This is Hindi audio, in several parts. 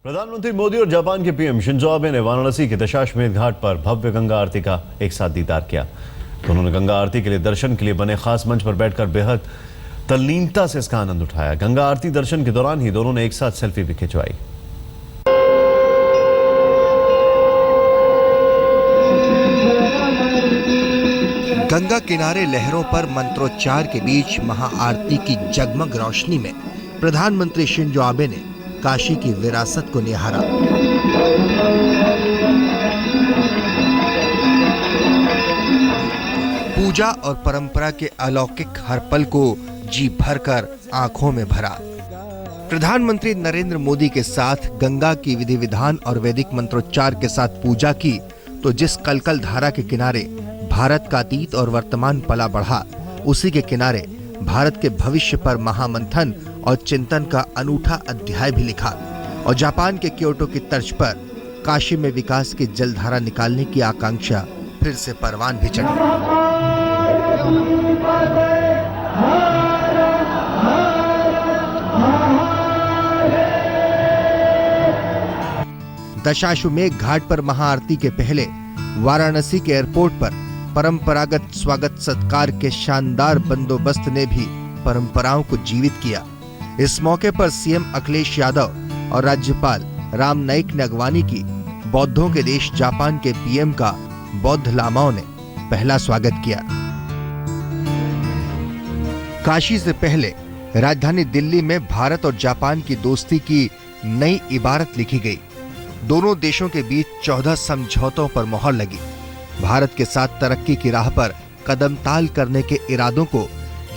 प्रधानमंत्री मोदी और जापान के पीएम शिंजो आबे ने वाराणसी के दशाश्वमेध घाट पर भव्य गंगा आरती का एक साथ दीदार किया। दोनों ने गंगा आरती के लिए दर्शन के लिए बने खास मंच पर बैठकर बेहद तल्लीनता से इसका आनंद उठाया। गंगा आरती दर्शन के दौरान ही दोनों ने एक साथ सेल्फी भी खिंचवाई। गंगा किनारे लहरों पर मंत्रोच्चार के बीच महाआरती की जगमग रोशनी में प्रधानमंत्री शिंजो आबे ने काशी की विरासत को निहारा। पूजा और परंपरा के अलौकिक हर पल को जी भरकर आंखों में भरा। प्रधानमंत्री नरेंद्र मोदी के साथ गंगा की विधि विधान और वैदिक मंत्रोच्चार के साथ पूजा की तो जिस कलकल धारा के किनारे भारत का अतीत और वर्तमान पला बढ़ा, उसी के किनारे भारत के भविष्य पर महामंथन और चिंतन का अनूठा अध्याय भी लिखा और जापान के क्योटो की तर्ज पर काशी में विकास की जलधारा निकालने की आकांक्षा फिर से परवान भी चढ़ी। दशाश्वमेध घाट पर महाआरती के पहले वाराणसी के एयरपोर्ट पर परंपरागत स्वागत सत्कार के शानदार बंदोबस्त ने भी परंपराओं को जीवित किया। इस मौके पर सीएम अखिलेश यादव और राज्यपाल राम नाईक ने अगवानी की। बौद्धों के देश जापान के पीएम का बौद्ध लामाओं ने पहला स्वागत किया। काशी से पहले राजधानी दिल्ली में भारत और जापान की दोस्ती की नई इबारत लिखी गई। दोनों देशों के बीच 14 समझौतों पर मोहर लगी। भारत के साथ तरक्की की राह पर कदम ताल करने के इरादों को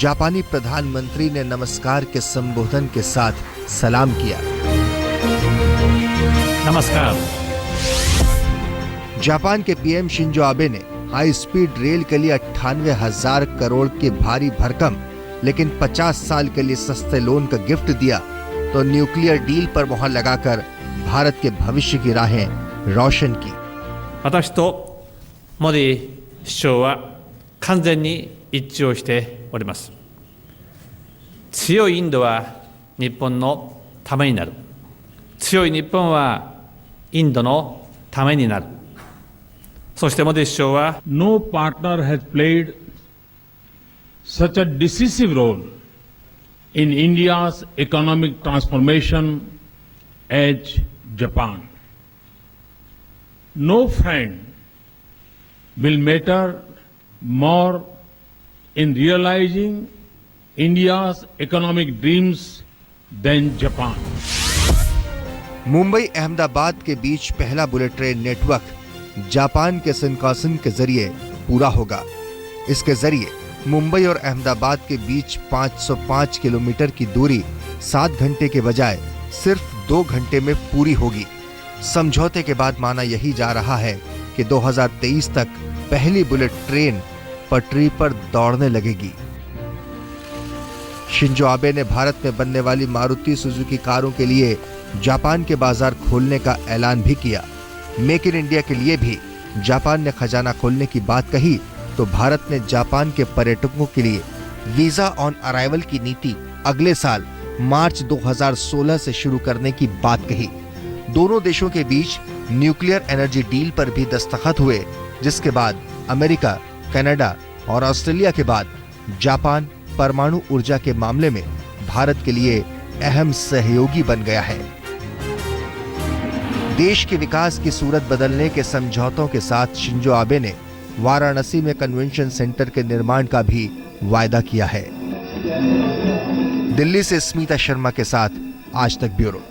जापानी प्रधानमंत्री ने नमस्कार के संबोधन के साथ सलाम किया। नमस्कार। जापान के पीएम शिंजो आबे ने हाई स्पीड रेल के लिए 98,000 करोड़ के भारी भरकम लेकिन 50 साल के लिए सस्ते लोन का गिफ्ट दिया तो न्यूक्लियर डील पर मोहर लगाकर भारत के भविष्य की राहें रोशन की। 私とモディ首相は完全に一致をしております。強いインドは日本のためになる。強い日本はインドのためになる。そしてモディ首相は No partner has played such a decisive role in India's economic transformation as Japan. No friend will matter more in realizing India's economic dreams than Japan. Mumbai Ahmedabad के बीच पहला बुलेट ट्रेन नेटवर्क जापान के शिनकानसेन के जरिए पूरा होगा। इसके जरिए मुंबई और अहमदाबाद के बीच 505 किलोमीटर की दूरी 7 घंटे के बजाय सिर्फ 2 घंटे में पूरी होगी। समझौते के बाद माना यही जा रहा है कि 2023 तक पहली बुलेट ट्रेन पटरी पर दौड़ने लगेगी। शिंजो आबे ने भारत में बनने वाली मारुति सुजुकी कारों के लिए जापान के बाजार खोलने का ऐलान भी किया। मेक इन इंडिया के लिए भी जापान ने खजाना खोलने की बात कही तो भारत ने जापान के पर्यटकों के लिए वीजा ऑन अराइवल की नीति अगले साल मार्च 2016 से शुरू करने की बात कही। दोनों देशों के बीच न्यूक्लियर एनर्जी डील पर भी दस्तखत हुए, जिसके बाद अमेरिका, कनाडा और ऑस्ट्रेलिया के बाद जापान परमाणु ऊर्जा के मामले में भारत के लिए अहम सहयोगी बन गया है। देश के विकास की सूरत बदलने के समझौतों के साथ शिंजो आबे ने वाराणसी में कन्वेंशन सेंटर के निर्माण का भी वायदा किया है। दिल्ली से स्मिता शर्मा के साथ आज तक ब्यूरो।